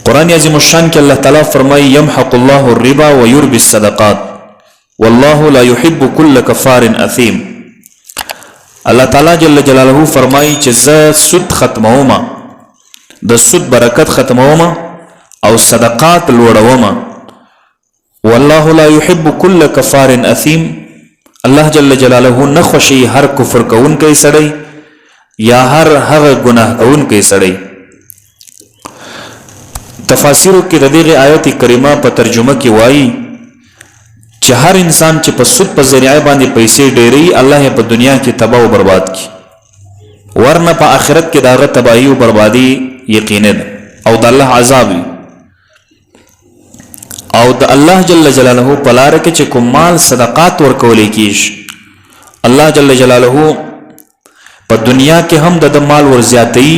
قرآن عظیم الشان کې الله تعالی فرمایي يمحق الله الربا ويربي الصدقات والله لا يحب كل كفار اثیم. الله تعالی جل جلاله فرمایي چې زه سود ختموم، د سود برکت ختموم او صدقات لوړوم. والله لا يحب كل كفار اثیم. الله جل جلاله نه خوشي هر کفر کوونکی سړی یا هر هغه ګناه کوونکی سړی. تفاسیرو کې د دې آیت کریمه په ترجمه کې وایي چې هر انسان چې په سود په ذریعه باندې پیسې ډېري الله په دنیا کې تباہ او برباد کی، ورنه په آخرت کې داغه تباہی او بربادي یقینا ده او د الله عذاب وي. او د الله جل جلاله په لار کې چې کوم مال صدقات ورکول کیږي، الله جل جلاله په دنیا کې هم د مال ور زیاتي،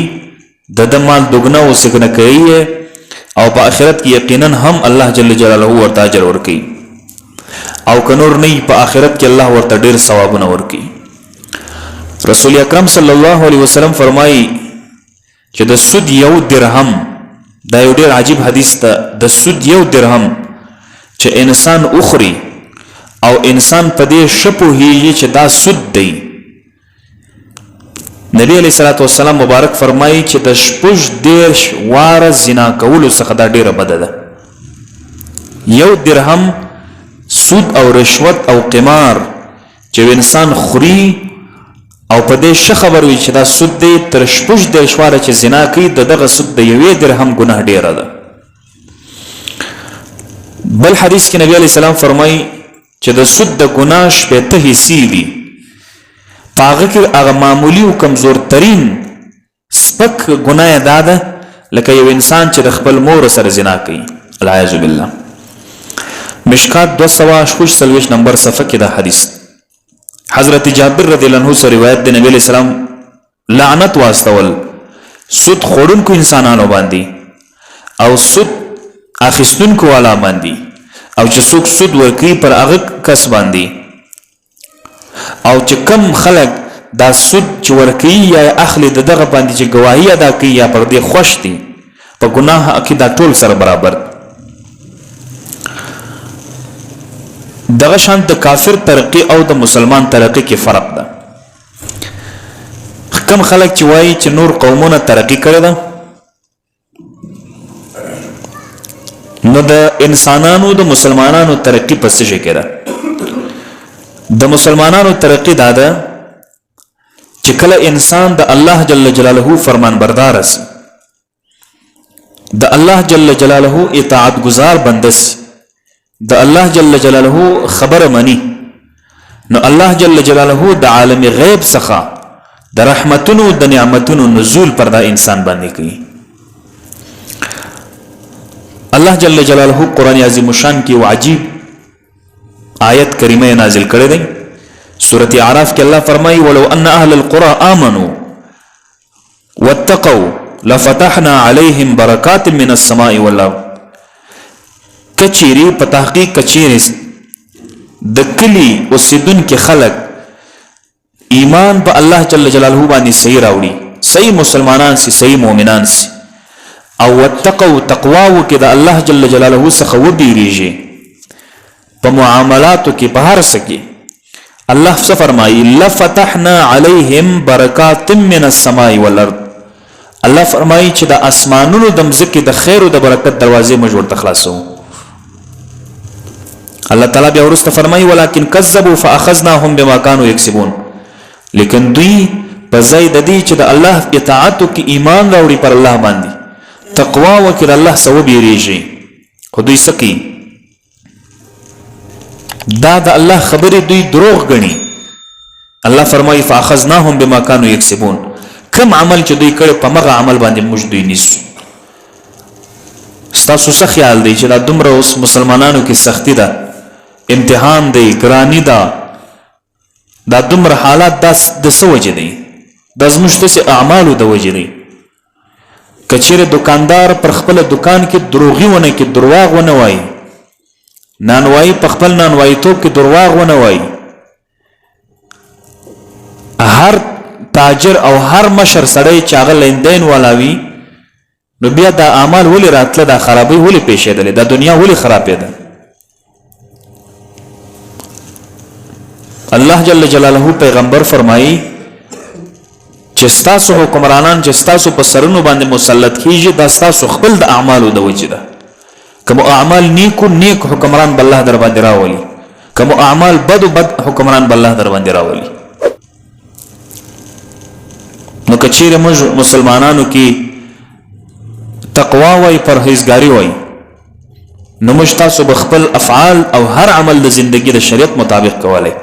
د مال دگنا او سګنه کوي، او په آخرت کې یقینا هم الله جل جلاله ورته اجر ورکي، او کنور نه په آخرت کې الله ورته ډیر ثوابونه ورکي. رسول اکرم صلی الله علیه وسلم فرمایي چې د سود یو درهم، دا یو ډیر عجیب حدیث ده، د سود یو درهم چې انسان اخري او انسان په دې شپوهیږي چې دا سود دی. نبی علیہ الصلوۃ والسلام مبارک فرمایي چې د شپږ دیرش واره زنا کولو څخه دا ډیره بده ده. یو درهم سود او رشوت او قمار چې انسان خوري او په دې ش خبر وي چې دا سود دی، تر شپږ دیرش واره چې زنا کوي دغه سود د یوې درهم ګناه ډیره ده. بل حدیث کې نبی علیہ السلام فرمایي چې د سود د ګناه شپېته حصې دي، پاغه کې هغه معمولی او کمزور ترین سپک ګناه دا ده لکه یو انسان چې د خپل مور سره زنا کوي، العیاذ بالله. مشکات 246 نمبر صفحه کې دا حدیث حضرت جابر رضی الله عنه سره روایت د نبی علیہ السلام لعنت واستول سود خورونکو انسانانو باندې او سود اخیستونکو والا باندې، او چې څوک سود ورکوي پر هغه کس باندې، او چې کم خلق دا سود چې ورکوي یا اخلي دغه باندې چې گواهی ادا کوي یا پر دې خوش دي، په ګناه کې دا ټول سره برابر. دغه شان د کافر ترقی او د مسلمان ترقی کې فرق ده. کم خلق چې وایي چې نور قومونه ترقی کړي ده، نو د انسانانو د مسلمانانو ترقی پس شي کړه. د مسلمانانو ترقی دا ده چې کله انسان د الله جل جلاله فرمان بردار سي، د الله جل جلاله اطاعت گزار بندس، د الله جل جلاله خبر منی، نو الله جل جلاله د عالم غیب څخه د رحمتونو د نعمتونو نزول پر دا انسان باندې کوي. الله جل جلاله قرآن عظیم الشان کې وعجیب آیت کریمه نازل کړی دی. سورۃ اعراف کې الله فرمایي ولو ان اهل القرى آمنوا واتقوا لفتحنا عليهم برکات من السماء والارض. کچيري په تحقیق کچيري د کلی اوسیدونکو خلق ایمان په الله جل جلاله باندې صحیح راوړي، صحیح مسلمانان سي، صحیح مؤمنان سي، او واتقوا تقوا وکي د الله جل جلاله څخه وبېریږي په معاملاتو کې په هر څه کې. الله څه فرمایي لفتحنا عليهم برکات من السماء والارض. الله فرمایي چې د اسمانونو د مځکې د خیر او د برکت دروازې موږ ورته خلاصو. الله تعالی بیا ورسته فرمایي ولکن کذبوا فاخذناهم بما كانوا يكسبون. لیکن دوی په ځای د دې چې د الله اطاعت او کې ایمان راوړي پر الله باندې تقوا وکړي الله سو بیریږي، خو دوی سکی دا د الله خبرې دوی دروغ غني. الله فرمایي فاخذناهم بما كانوا يكسبون. کم عمل چې دوی کړي په مغه عمل باندې موږ دوی نیسو. ستاسو څه خیال دی چې دا دومره اوس مسلمانانو کې سختی ده، امتحان دی، ګرانی ده، دا دومره حالات د څه وجه دی؟ د زموږ داسې اعمالو د وجه دی. کچېرې دکاندار پر خپل دکان کې دروغي ونه کې درواغ ونه وایي، نانوایی په خپل نانوایی توب کې درواغ ونه وایي، هر تاجر او هر مشر سړی چې هغه لیندین والا وي نو بیا دا اعمال ولې راتله دا خرابۍ ولې پیښېدلې دا دنیا ولې خرابېده الله جل جلاله پیغمبر فرمایي چې ستاسو حکمرانان چې ستاسو په سرونو باندې مسلط کیږي دا ستاسو خپل د اعمالو د وجې ده کوم اعمال نیکو نیک حکمران بالله در باندې راولي کوم اعمال بدو بد حکمران بالله در باندې راولي نو کچیر موږ مسلمانانو کې تقوا وای پرهیزګاری وای نو موږ تاسو بخپل افعال او هر عمل د زندگی د شریعت مطابق کولای